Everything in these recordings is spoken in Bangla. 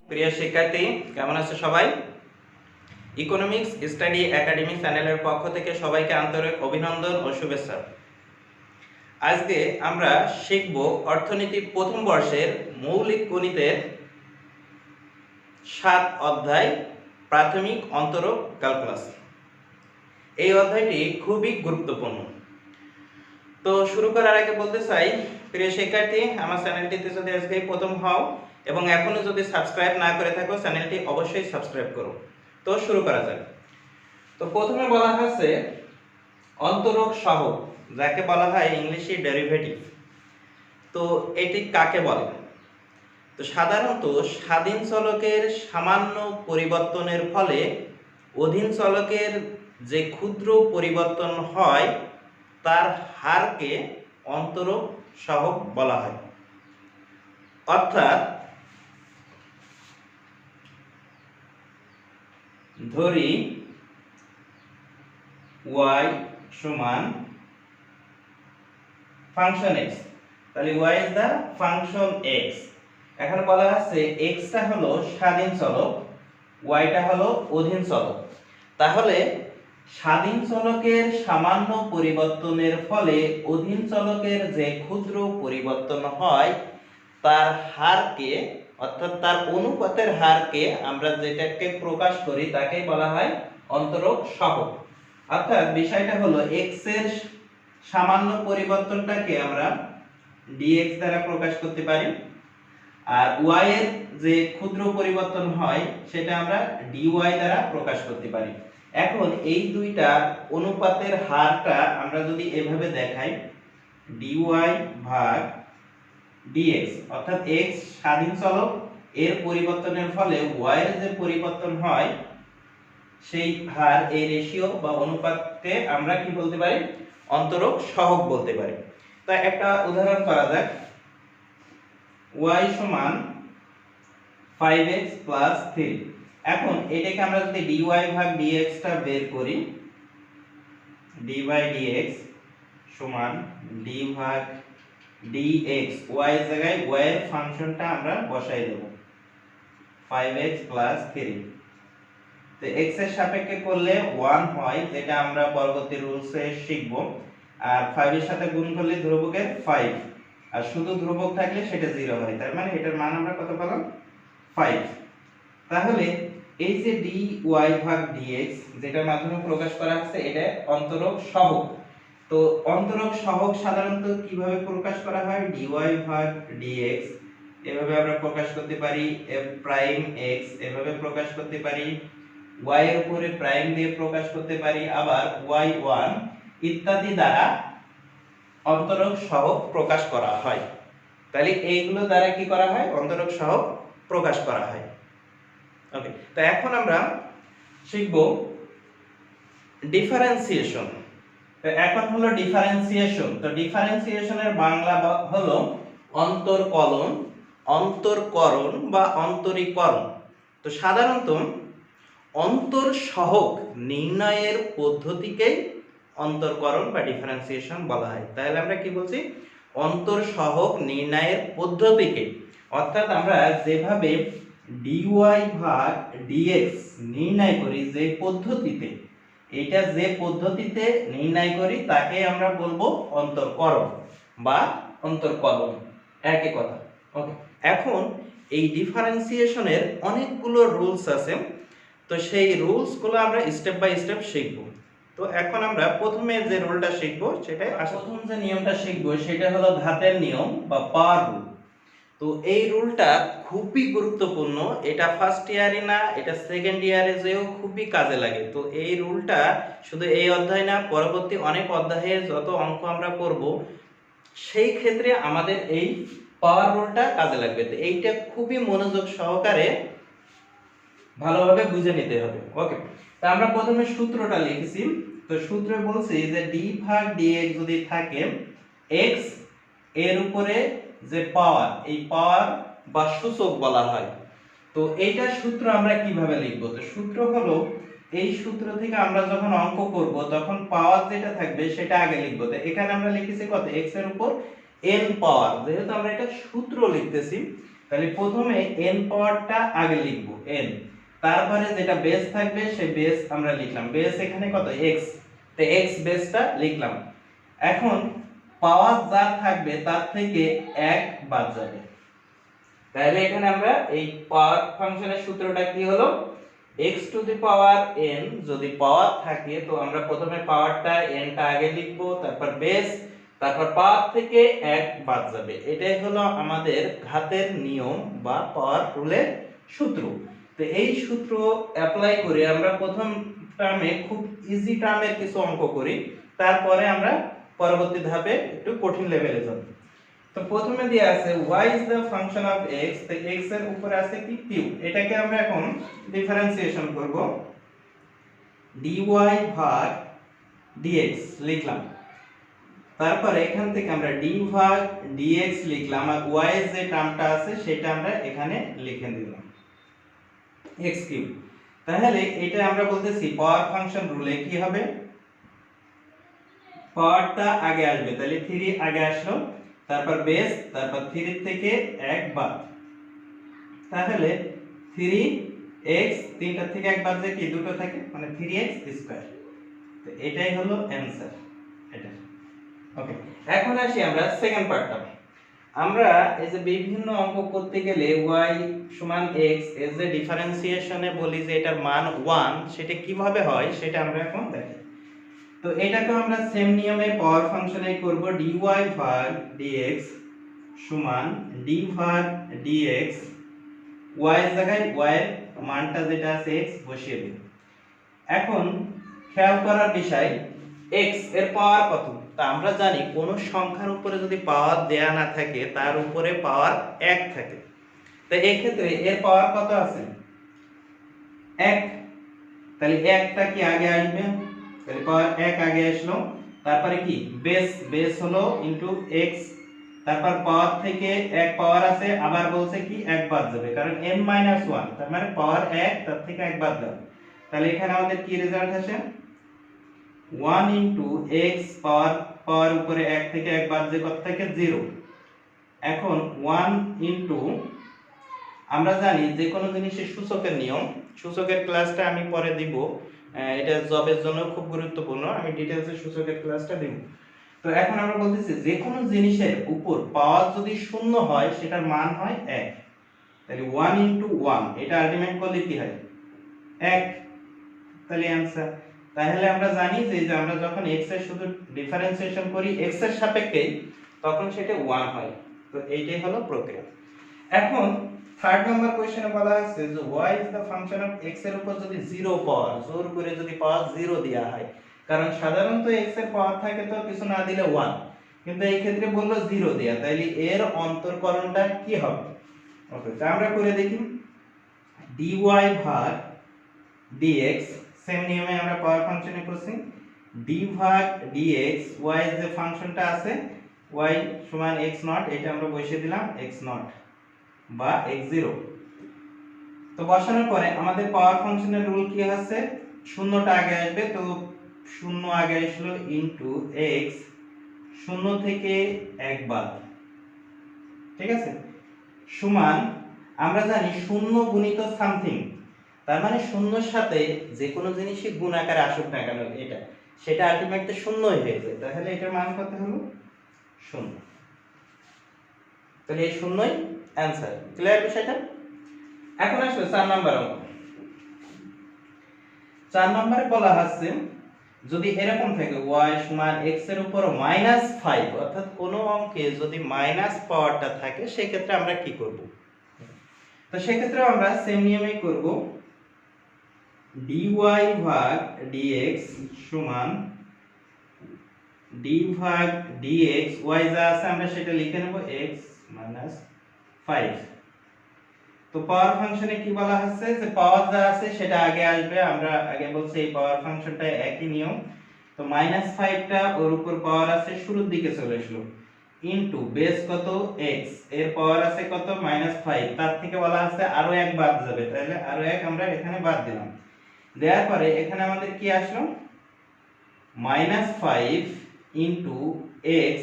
প্রিয় শিক্ষার্থী, কেমন আছো সবাই? ইকোনমিক্স স্টাডি একাডেমি চ্যানেলের পক্ষ থেকে সবাইকে আন্তরিক অভিনন্দন ও শুভেচ্ছা। আজকে আমরা শিখব অর্থনীতি প্রথম বর্ষের মৌলিক গণিতের 7 অধ্যায় প্রাথমিক অন্তরক ক্যালকুলাস। এই অধ্যায়টি খুবই গুরুত্বপূর্ণ। তো শুরু করার আগে বলতে চাই, প্রিয় শিক্ষার্থী, আমার চ্যানেলটিতে যদি আজকে প্রথম হও এবং এখনো যদি সাবস্ক্রাইব না করে থাকো, চ্যানেলটি অবশ্যই সাবস্ক্রাইব করো। তো শুরু করা যাক। তো প্রথমে বলা হচ্ছে অন্তরক সহগ, যাকে বলা হয় ইংলিশে ডেরিভেটিভ। তো এটি কাকে বলে? তো সাধারণত স্বাধীন চলকের সামান্য পরিবর্তনের ফলে অধীন চলকের যে ক্ষুদ্র পরিবর্তন হয় তার হারকে অন্তরক সহগ বলা হয়। অর্থাৎ ধরি y সমান ফাংশন x, তাহলে y is the function x। এখন বলা আছে x টা হলো স্বাধীন চলক, y টা হলো অধীন চলক। তাহলে স্বাধীন চলকের সামান্য পরিবর্তনের ফলে অধীন চলকের যে ক্ষুদ্র পরিবর্তন হয় তার হারকে, অর্থাৎ তার অনুপাতের হারকে আমরা যেটাকে প্রকাশ করি তাকেই বলা হয় অন্তরক সহগ। অর্থাৎ বিষয়টা হলো x এর সামান্য পরিবর্তনটাকে আমরা dx দ্বারা প্রকাশ করতে পারি, আর y এর যে ক্ষুদ্র পরিবর্তন হয় সেটা আমরা dy দ্বারা প্রকাশ করতে পারি। এখন এই দুইটা অনুপাতের হারটা আমরা যদি এভাবে দেখাই, dy ভাগ dx, অর্থাৎ x স্বাধীন চলক, এর পরিবর্তনের ফলে y এর যে পরিবর্তন হয় সেই হার, এই রেশিও বা অনুপাতকে আমরা কি বলতে পারি? অন্তরক সহগ বলতে পারি। তো একটা উদাহরণ করা যাক। y সমান 5x প্লাস 3। এখন এটাকে আমরা যদি dy ভাগ dx টা বের করি, d বাই dx সমান d ভাগ dx, y এর জায়গায় y এর ফাংশনটা আমরা বসাই দেব 5x প্লাস 3। তো x এর সাপেক্ষে করলে 1 হয়, যেটা আমরা পরবর্তী রুলসে শিখব। আর 5 এর সাথে গুণ করলে ধ্রুবকের 5, আর শুধু ধ্রুবক থাকলে সেটা 0 হয়। তার মানে এটার মান আমরা কত পেলাম? 5। তাহলে এই যে dy ভাগ dx যেটার মাধ্যমে প্রকাশ করা হচ্ছে এটা অন্তরক সহগ। তো অন্তরক সহগ সাধারণত কিভাবে প্রকাশ করা হয়? dy ভাগ dx এভাবে আমরা প্রকাশ করতে পারি, f প্রাইম x এভাবে প্রকাশ করতে পারি, y এর উপরে প্রাইম দিয়ে প্রকাশ করতে পারি, আবার y1 ইত্যাদি দ্বারা অন্তরক সহগ প্রকাশ করা হয়। তাহলে এইগুলো দ্বারা কি করা হয়? অন্তরক সহগ প্রকাশ করা হয়। ওকে, তো এখন আমরা শিখব ডিফারেন্সিয়েশন। তো এখন হলো ডিফারেন্সিয়েশন। তো ডিফারেন্সিয়েশনের বাংলা হলো অন্তরকলন, অন্তরকরণ বা অন্তরীকরণ। তো সাধারণত অন্তর সহগ নির্ণয়ের পদ্ধতিকেই অন্তরকরণ বা ডিফারেন্সিয়েশন বলা হয়। তাহলে আমরা কি বলছি? অন্তর সহগ নির্ণয়ের পদ্ধতিকে, অর্থাৎ আমরা যেভাবে dy ভাগ dx নির্ণয় করি যে পদ্ধতিতে, এটা যে পদ্ধতিতে নির্ণয় করি তাকে আমরা বলবো অন্তরকরণ বা অন্তরকলন, একই কথা। ওকে, এখন এই ডিফারেন্সিয়েশনের অনেকগুলো রুলস আছে। তো সেই রুলসগুলো আমরা স্টেপ বাই স্টেপ শিখব। তো এখন আমরা প্রথমে যে রুলটা শিখব সেটাই প্রথম যে নিয়মটা শিখব সেটা হলো ঘাতের নিয়ম বা পাওয়ার রুল। তো এই রুলটা খুবই গুরুত্বপূর্ণ। এটা ফার্স্ট ইয়ারে না, এটা সেকেন্ড ইয়ারে যেও খুবই কাজে লাগে। তো এই রুলটা শুধু এই অধ্যায় না, পরবর্তী অনেক অধ্যায়ে যত অঙ্ক আমরা করব সেই ক্ষেত্রে আমাদের এই পাওয়ার রুলটা কাজে লাগবে। তো এইটা খুবই মনোযোগ সহকারে ভালোভাবে বুঝে নিতে হবে। ওকে, তো আমরা প্রথমে সূত্রটা লিখেছি। তো সূত্রে বলছি যে d ভাগ dx যদি থাকে x এর উপরে যে পাওয়ার, এই পাওয়ার বা সূচক বলা হয়। তো এইটার সূত্র আমরা কিভাবে লিখব? তো সূত্র হলো, এই সূত্র থেকে আমরা যখন অঙ্ক করব তখন পাওয়ার যেটা থাকবে সেটা আগে লিখব। তো এখানে আমরা লিখেছি কত? x এর উপর n পাওয়ার। যেহেতু আমরা এটা সূত্র লিখতেছি তাহলে প্রথমে n পাওয়ারটা আগে লিখব n, তারপরে যেটা বেস থাকবে সেই বেস আমরা লিখলাম। বেস এখানে কত x, তো x বেসটা লিখলাম। এখন পাওয়ার যা থাকবে তার থেকে 1 বাদ যাবে। তাহলে এখানে আমরা এই পাওয়ার ফাংশনের সূত্রটা কি হলো, x to the power n যদি পাওয়ার থাকে তো আমরা প্রথমে পাওয়ারটা n টা আগে লিখব, তারপর বেস, তারপর পাওয়ার থেকে 1 বাদ যাবে। এটাই হলো আমাদের ঘাতের নিয়ম বা পাওয়ার রুলের সূত্র। তো এই সূত্র অ্যাপ্লাই করে আমরা প্রথম টার্মে খুব ইজি টার্মের কিছু অঙ্ক করি, তারপরে আমরা পরবর্তী ধাপে একটু কঠিন লেভেলে যাব। তো প্রথমে দেয়া আছে y is the function of x, তো x এর উপরে আছে কি q, এটাকে আমরা এখন ডিফারেন্সিয়েশন করব। dy ভাগ dx লিখলাম, তারপরে এখান থেকে আমরা d ভাগ dx লিখলাম, আর y এর যে টার্মটা আছে সেটা আমরা এখানে লিখে দিলাম x কিউব। তাহলে এটা আমরা বলতেছি পাওয়ার ফাংশন রুলে কি হবে, পাওয়ারটা আগে আসবে, তাহলে 3 আগে আসলো, তারপর বেস, তারপর 3 থেকে 1 বাদ, তাহলে 3x, 3টা থেকে 1 বাদ যায় কি দুটো থাকে, মানে 3x স্কয়ার। তো এটাই হলো অ্যানসার এটা। ওকে, এখন আসি আমরা সেকেন্ড পার্টটা। আমরা এই যে বিভিন্ন অঙ্ক করতে গেলে y সমান x এর যে ডিফারেন্সিয়েশনে বলি যে এটার মান 1, সেটা কিভাবে হয় সেটা আমরা এখন দেখি। তো এটাকে আমরা সেম নিয়মে পাওয়ার ফাংশনে করব, dy ভাগ dx সমান d ভাগ dx, y এর জায়গায় y এর মানটা যেটা আছে x বসিয়ে দিই। এখন খেয়াল করার বিষয়, x এর পাওয়ার কত, তা আমরা জানি কোন সংখ্যার উপরে যদি পাওয়ার দেয়া না থাকে তার উপরে পাওয়ার 1 থাকে। তো এই ক্ষেত্রে এর পাওয়ার কত আছে 1, তাহলে 1টা কি আগে আসবে, তাহলে পাওয়ার 1 আগে আসলো, তারপরে কি বেস, বেস হলো ইনটু x, তারপর পাওয়ার থেকে 1 পাওয়ার আছে, আবার বলছে কি 1 বাদ যাবে, কারণ n - 1 তার মানে পাওয়ার 1 তার থেকে 1 বাদ দাও। তাহলে এখানে আমাদের কি রেজাল্ট আসে 1 ইনটু x পাওয়ার উপরে 1 থেকে 1 বাদ যে কত থাকে 0। এখন 1 ইনটু, আমরা জানি যে কোনো জিনিসের সূচকের নিয়ম, সূচকের ক্লাসটা আমি পরে দিব, এটা জবের জন্য খুব গুরুত্বপূর্ণ, আমি ডিটেইলসে সূচকের ক্লাসটা দিব। তো এখন আমরা বলতেছি যে কোনো জিনিসের উপর পাওয়ার যদি শূন্য হয় সেটার মান হয় 1, তাহলে 1 ইনটু 1 এটা আলটিমেট করলে কি হয় 1, তাহলে आंसर। তাহলে আমরা জানি যে আমরা যখন x এর শুধু ডিফারেন্সিয়েশন করি x এর সাপেক্ষে তখন সেটা 1 হয়। তো এইটাই হলো প্রক্রিয়া। এখন থার্ড নাম্বার কোশ্চেনে বলা আছে যে y is the function of x এর উপর যদি 0 পাওয়ার, জোর করে যদি পাওয়ার 0 দেয়া হয়, কারণ সাধারণত x এর পাওয়ার থাকে তো কিছু না দিলে 1, কিন্তু এই ক্ষেত্রে বলল 0 দেয়া, তাইলে এর অন্তরকরণটা কি হবে। ওকে, তো আমরা করে দেখি, dy ভাগ dx, সেম নিয়মে আমরা পাওয়ার ফাংশনে করছি, d ভাগ dx, y এর যে ফাংশনটা আছে y সমান x নট, এটা আমরা বসিয়ে দিলাম x নট বা x0। তো বসানোর পরে আমাদের পাওয়ার ফাংশনের রুল কি আছে, শূন্যটা আগে আসবে, তো শূন্য আগে আসলো ইনটু x, শূন্য থেকে 1 বাদ, ঠিক আছে, সমান, আমরা জানি শূন্য গুণিত সামথিং, তার মানে শূন্যর সাথে যে কোনো জিনিসই গুণ আকারে আসুক না কেন এটা, সেটা আলটিমেটলি শূন্যই হয়ে যায়, তাহলে এটার মান কত হলো 0। তাহলে এই শূন্যই অ্যানসার। ক্লিয়ার বিষয়টা। এখন আসবে 4 নাম্বার অঙ্ক। 4 নম্বরে বলা আছে যদি এরকম থাকে y সমান x এর উপর -5, অর্থাৎ কোন অঙ্কে যদি মাইনাস পাওয়ারটা থাকে সেই ক্ষেত্রে আমরা কি করব। তো সেই ক্ষেত্রে আমরা সেম নিয়মেই করব, dy ভাগ dx সমান d ভাগ dx, y যা আছে আমরা সেটা লিখে নেব x - 5। তো পাওয়ার ফাংশনে কি বলা হচ্ছে যে পাওয়ার যা আছে সেটা আগে আসবে, আমরা আগে বলছি এই পাওয়ার ফাংশনটা একই নিয়ম। তো -5টা ওর উপর পাওয়ার আছে শুরুর দিকে চলে আসলো, ইনটু বেস কত x, এর পাওয়ার আছে কত -5, তার থেকে বলা আছে আরো 1 বাদ যাবে, তাহলে আরো 1 আমরা এখানে বাদ দিলাম। দেওয়ার পরে এখানে আমাদের কি আসলো -5 ইনটু x,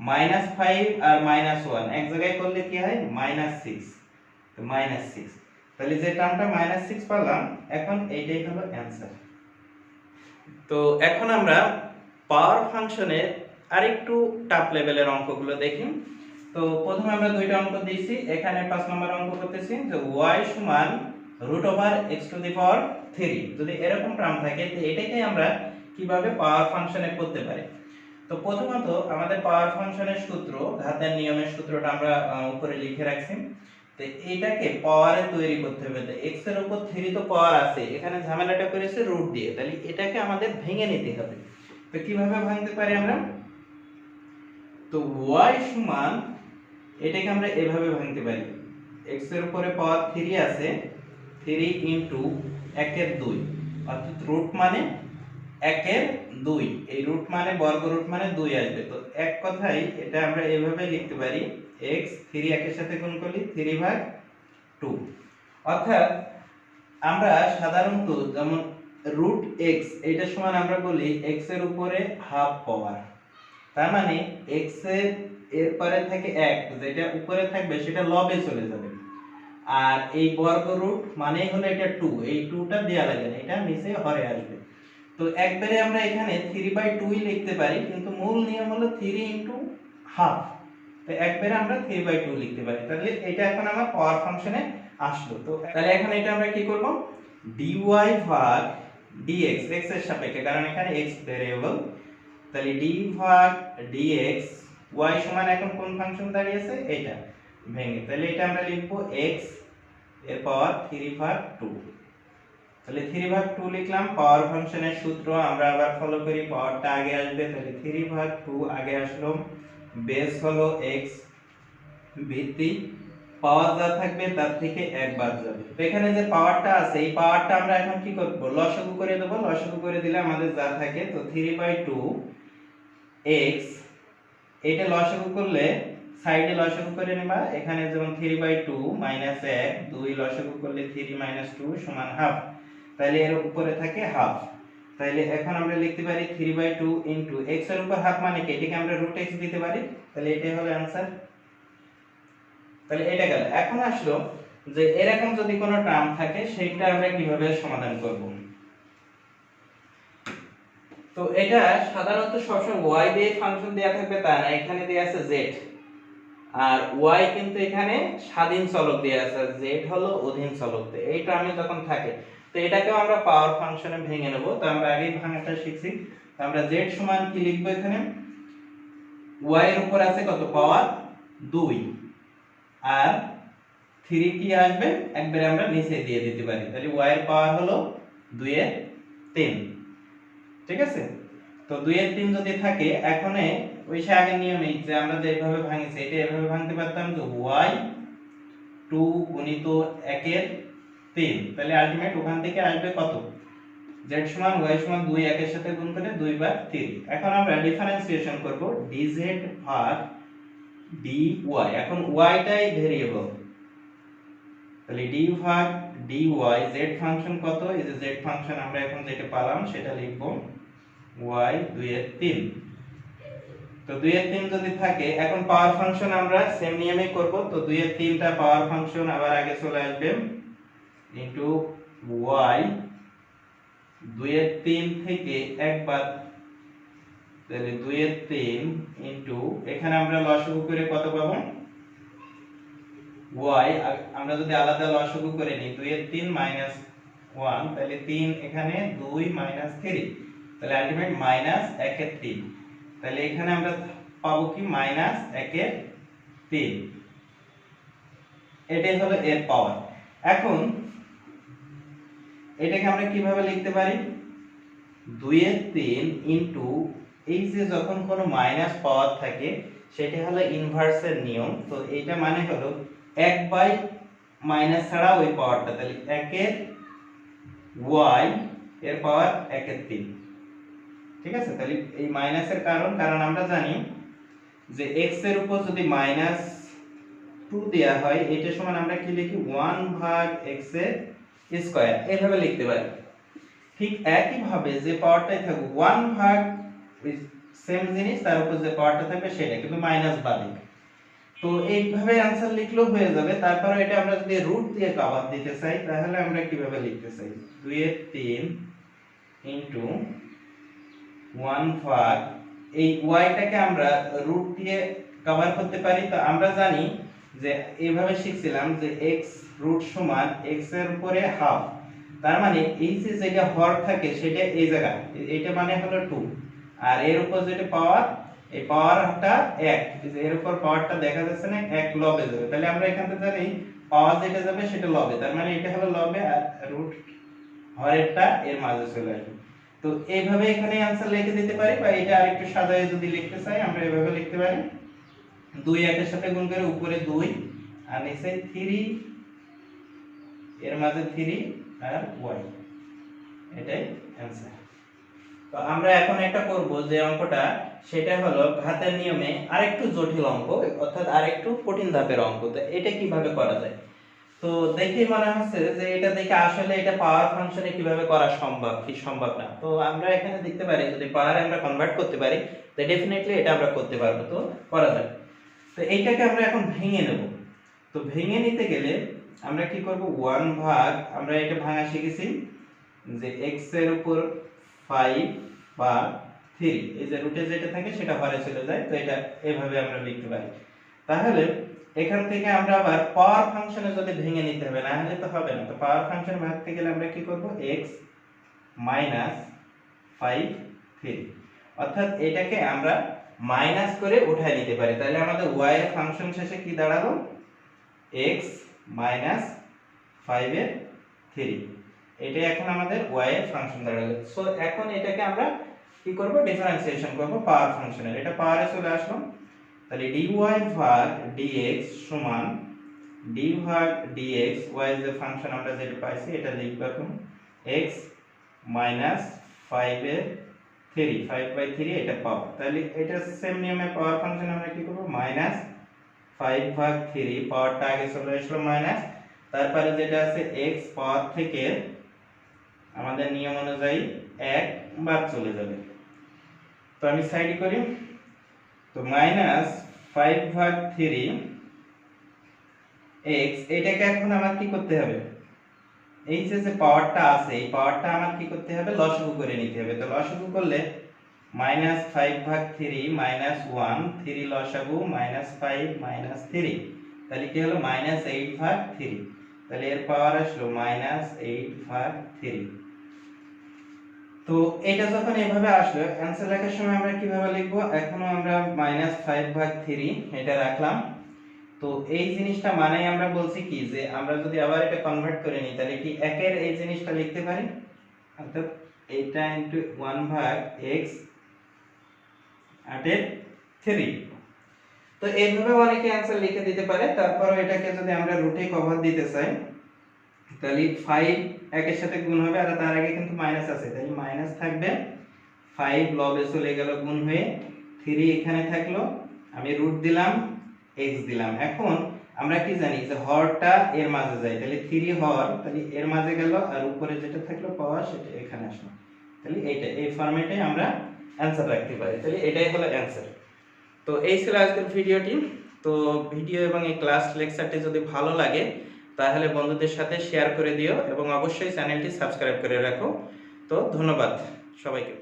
-5 আর -1 এক জায়গায় করলে কি হয় -6, তো -6, তাহলে যে টার্মটা -6 পেলাম, এখন এইটাই হলো অ্যানসার। তো এখন আমরা পাওয়ার ফাংশনের আরেকটু টাফ লেভেলের অঙ্কগুলো দেখি। তো প্রথমে আমরা দুইটা অঙ্ক দিয়েছি, এখানে 5 নম্বর অঙ্ক করতেছি যে y সমান √x⁴ যদি এরকম টার্ম থাকে তো এটাকে আমরা কিভাবে পাওয়ার ফাংশনে করতে পারি। তো প্রথমত আমাদের পাওয়ার ফাংশনের সূত্র, ঘাতের নিয়মের সূত্রটা আমরা উপরে লিখে রাখছি। তো এটাকে পাওয়ারে তৈরি করতে হবে। তো x এর উপর 3 তো পাওয়ার আছে, এখানে ঝামেলাটা করেছে রুট দিয়ে, তাহলে এটাকে আমাদের ভেঙে নিতে হবে। তো কিভাবে ভাঙতে পারি আমরা? তো y সমান, এটাকে আমরা এভাবে ভাঙতে পারি, x এর উপরে পাওয়ার 3 আছে, 3 ইনটু 1 এর 2, অর্থাৎ রুট মানে 1 এর 2, এই রুট মানে বর্গ রুট মানে 2 আসবে। তো এক কথায় এটা আমরা এভাবে লিখতে পারি, x 3 1 এর সাথে গুণ করলে 3/2। অর্থাৎ আমরা সাধারণত যেমন √x এটা সমান আমরা বলি x এর উপরে হাফ পাওয়ার, তার মানে x এর পরে থেকে 1, যেটা উপরে থাকবে সেটা লবে চলে যাবে, আর এই বর্গ রুট মানেই হলো এটা 2, এই 2টা দেয়া লাগে না, এটা নিচে হরে আসবে। তো একবারে আমরা এখানে 3/2 লিখতে পারি, কিন্তু মূল নিয়ম হলো 3 ইনটু হাফ, তো একবারে আমরা 3/2 লিখতে পারি। তাহলে এটা এখন আমার পাওয়ার ফাংশনে আসলো। তো তাহলে এখন এটা আমরা কি করব, dy ভাগ dx, x এর সাপেক্ষে, কারণ এখানে x ভেরিয়েবল, তাহলে d ভাগ dx, y সমান এখন কোন ফাংশন দাঁড়িয়েছে এটা ভেঙে, তাহলে এটা আমরা লিখব x এর পাওয়ার 3/2। তাহলে 3/2 লিখলাম। পাওয়ার ফাংশনের সূত্র আমরা আবার ফলো করি, পাওয়ারটা আগে আসবে, তাহলে 3/2 আগে আসলো, বেস হলো x, ভিত্তি পাওয়ার যা থাকবে তার থেকে 1 বাদ যাবে। তো এখানে যে পাওয়ারটা আছে, এই পাওয়ারটা আমরা এখন কি করব, লসাগু করে দেব। লসাগু করে দিলে আমাদের যা থাকে, তো 3/2 x, এটা লসাগু করলে সাইডে লসাগু করে নেবা, এখানে যেমন 3/2 -1, 2 লসাগু করলে 3 - 2 সমান হাফ, তাহলে এর উপরে থাকে হাফ। তাহলে এখন আমরা লিখতে পারি 3/2 ইনটু x এর উপর হাফ মানে কি, এটাকে আমরা √x দিতে পারি, তাহলে এটাই হলো অ্যানসার। তাহলে এটা গেল। এখন আসলো যে এরকম যদি কোনো টার্ম থাকে সেটা আমরা কিভাবে সমাধান করব। তো এটা সাধারণত সবসময় y দিয়ে ফাংশন দেয়া থাকবে তা না, এখানে দেয়া আছে z, আর y কিন্তু এখানে স্বাধীন চলক দেয়া আছে, z হলো অধীন চলক। তো এই টার্মে যখন থাকে তো এটাকেও আমরা পাওয়ার ফাংশনে ভেঙে নেব। তো আমরা আগেই ভাঙাটা শিখছি। তো আমরা z সমান কি লিখব, এখানে y এর উপর আছে কত, পাওয়ার 2, আর 3 কি আসবে একবারে আমরা নিচে দিয়ে দিতে পারি, তাহলে y এর পাওয়ার হলো 2 এর 3। ঠিক আছে, তো 2 এর 3 যদি থাকে, এখন ওই সে আগের নিয়মে যে আমরা যেভাবে ভাঙিছি এটা এভাবে ভাঙতে পারতাম যে y 2 গুণিত 1 এর 3, তাহলে আলটিমেট ওখান থেকে আসবে কত, z সমান y সমান 2 1 এর সাথে গুণ করে 2/3। এখন আমরা ডিফারেন্সিয়েশন করব dz ভাগ dy, এখন y টাই ভেরিয়েবল, তাহলে d ভাগ dy, z ফাংশন কত, এই যে z ফাংশন আমরা এখন যেটা পেলাম সেটা লিখব y 2 এর 3। তো 2 এর 3 যদি থাকে, এখন পাওয়ার ফাংশন আমরা সেম নিয়মে করব। তো 2 এর 3টা পাওয়ার ফাংশন আবার আগে চলে আসবে ইনটু y 2 এর 3 থেকে একবার, তাহলে 2 এর 3 ইনটু, এখানে আমরা লসাগু করে কত পাবো, y আমরা যদি আলাদা লসাগু করে নিই 2 এর 3 -1, তাহলে 3 এখানে 2 -3, তাহলে আলটিমেট -1 এর 3, তাহলে এখানে আমরা পাবো কি -1 এর 3, এটাই হলো এর পাওয়ার। এখন এটাকে আমরা কিভাবে লিখতে পারি, 2 এর 3 ইনটু, এই যে যখন কোনো মাইনাস পাওয়ার থাকে সেটা হলো ইনভার্সের নিয়ম। তো এইটা মানে হলো 1 মাইনাস ছাড়া ওই পাওয়ারটা, তাহলে 1 এর y এর পাওয়ার 1 এর 3। ঠিক আছে, তাহলে এই মাইনাসের কারণ আমরা জানি যে x এর উপর যদি -2 দেয়া হয়, এটা সমান আমরা কি লিখি, 1 ভাগ x এর স্কয়ার, এভাবে লিখতে পারি। ঠিক একই ভাবে যে পাওয়ারটাই থাকুক 1 ভাগ সেম জিনিস, তার উপর যে পাওয়ারটা থাকবে সেটা কিন্তু মাইনাস বাদে। তো এইভাবে অ্যান্সার লিখলেও হয়ে যাবে। তারপরে এটা আমরা যদি রুট দিয়ে কভার দিতে চাই তাহলে আমরা কিভাবে লিখতে চাই, 2 এর 3 ইনটু 1 ভাগ এই ওয়াইটাকে আমরা রুট দিয়ে কভার করতে পারি। তো আমরা জানি যে এইভাবে শিখছিলাম যে x রুট সমান x এর উপরে হাফ, তার মানে এই যে যেটা হর থাকে সেটা এই জায়গায়, এটা মানে হলো 2, আর এর উপর যেটা পাওয়ার, এই পাওয়ারটা 1, এর উপর পাওয়ারটা দেখা যাচ্ছে না, 1 লবে যাবে। তাহলে আমরা এখান থেকে জানি পাওয়ার যেটা যাবে সেটা লবে, তার মানে এটা হলো লবে আর রুট হরেরটা এর মাঝে চলে আসবে। তো এইভাবে এখানে आंसर লিখে দিতে পারি, বা এটা আরেকটু সাজায় যদি লিখতে চাই আমরা এভাবে লিখতে পারি, 2 এর সাথে গুণ করে উপরে 2 আর নিচে 3, এর মাঝে 3 আর y, এটাই आंसर। তো আমরা এখন একটা করব যে অঙ্কটা, সেটা হলো ঘাতের নিয়মে আরেকটু জটিল অঙ্ক, অর্থাৎ আরেকটু কঠিন ধাপের অঙ্ক। তো এটা কিভাবে করা যায়, তো দেখে মনে হচ্ছে যে এটা দেখে আসলে এটা পাওয়ার ফাংশনে কিভাবে করা সম্ভব কি সম্ভব না। তো আমরা এখানে দেখতে পারি যদি পাওয়ারে আমরা কনভার্ট করতে পারি তো ডেফিনেটলি এটা আমরা করতে পারবো, তো করা যায়। তো এইটাকে আমরা এখন ভেঙে নেব। তো ভেঙে নিতে গেলে আমরা কি করব, 1 ভাগ, আমরা এটা ভাঙা শিখেছি যে x এর উপর 5 বা 3, এই যে রুটে যেটা থাকে সেটা হরে চলে যায়, তো এটা এইভাবে আমরা লিখতে পারি। তাহলে এখান থেকে আমরা আবার পাওয়ার ফাংশনে যদি ভেঙে নিতে হবে, না হলে তো হবে না। তো পাওয়ার ফাংশন ভাঙতে গেলে আমরা কি করব, x মাইনাস 5 3, অর্থাৎ এটাকে আমরা মাইনাস করে উঠায় নিতে পারি। তাহলে আমাদের y এর ফাংশন শেষে কি দাঁড়ালো, x মাইনাস 5 এর 3, এটাই এখন আমাদের y এর ফাংশন দাঁড়ালো। সো এখন এটাকে আমরা কি করব, ডিফারেন্সিয়েশন করব পাওয়ার ফাংশনের, এটা পাওয়ারে চলে আসলো। তাহলে dy ভাগ dx সমান d ভাগ dx, y এর যে ফাংশন আমরা যেটা পাইছি এটা লিখব এখন, x মাইনাস 5 এর 3, 5/3 এটা পাবো। তাহলে এটা সেম নিয়মে পাওয়ার ফাংশন আমরা কি করব, মাইনাস 5 ভাগ 3, পাওয়ারটা আগে চলে আসলো মাইনাস, তারপরে যেটা আছে x পাওয়ার থেকে আমাদের নিয়ম অনুযায়ী 1 বাদ চলে যাবে। তো আমি সাইড করি, তো মাইনাস 5 ভাগ 3 x, এটাকে এখন আমার কি করতে হবে, এই যে পাওয়ারটা আছে এই পাওয়ারটা আমার কি করতে হবে, লসাগু করে নিতে হবে। তো লসাগু করলে মাইনাস 5 ভাগ 3 মাইনাস 1, 3 লসাগু মাইনাস 5 মাইনাস 3, তাহলে কি হলো মাইনাস 8 ভাগ 3, তাহলে এর পাওয়ার আসলো মাইনাস 8 ভাগ 3। তো এটা যখন এইভাবে আসলো অ্যানসার লেখার সময় আমরা কিভাবে লিখবো, এখনো আমরা মাইনাস 5 ভাগ 3 এটা রাখলাম। তো এই জিনিসটা মানে আমরা বলছি কি যে আমরা যদি আবার এটা কনভার্ট করে নিই তাহলে কি 1 এর এই জিনিসটা লিখতে পারি, অর্থাৎ এটা ইনটু 1 ভাগ x 8 এর 3। তো এইভাবে অনেকে অ্যানসার লিখে দিতে পারে। তারপর এটাকে যদি আমরা রুটে কভার দিতে চাই তাহলে 5 একের সাথে গুণ হবে, আর তার আগে কিন্তু মাইনাস আছে, তাহলে মাইনাস থাকবে, 5 লবে চলে গেল গুণ হয়ে, 3 এখানে থাকলো, আমি রুট দিলাম, x দিলাম। এখন আমরা কি জানি যে হরটা এর মাঝে যায়, তাহলে 3 হর, তাহলে এর মাঝে গেল আর উপরে যেটা থাকলো পাওয়ার সেটা এখানে আসলো। তাহলে এইটা এই ফরম্যাটে আমরা অ্যানসার রাখতে পারি। তাহলে এটাই হলো অ্যানসার। তো এই ছিল আজকের ভিডিওটি। তো ভিডিও এবং এই ক্লাস লেকচারটি যদি ভালো লাগে তাহলে বন্ধুদের সাথে শেয়ার করে দিও এবং অবশ্যই চ্যানেলটি সাবস্ক্রাইব করে রাখো। তো ধন্যবাদ সবাইকে।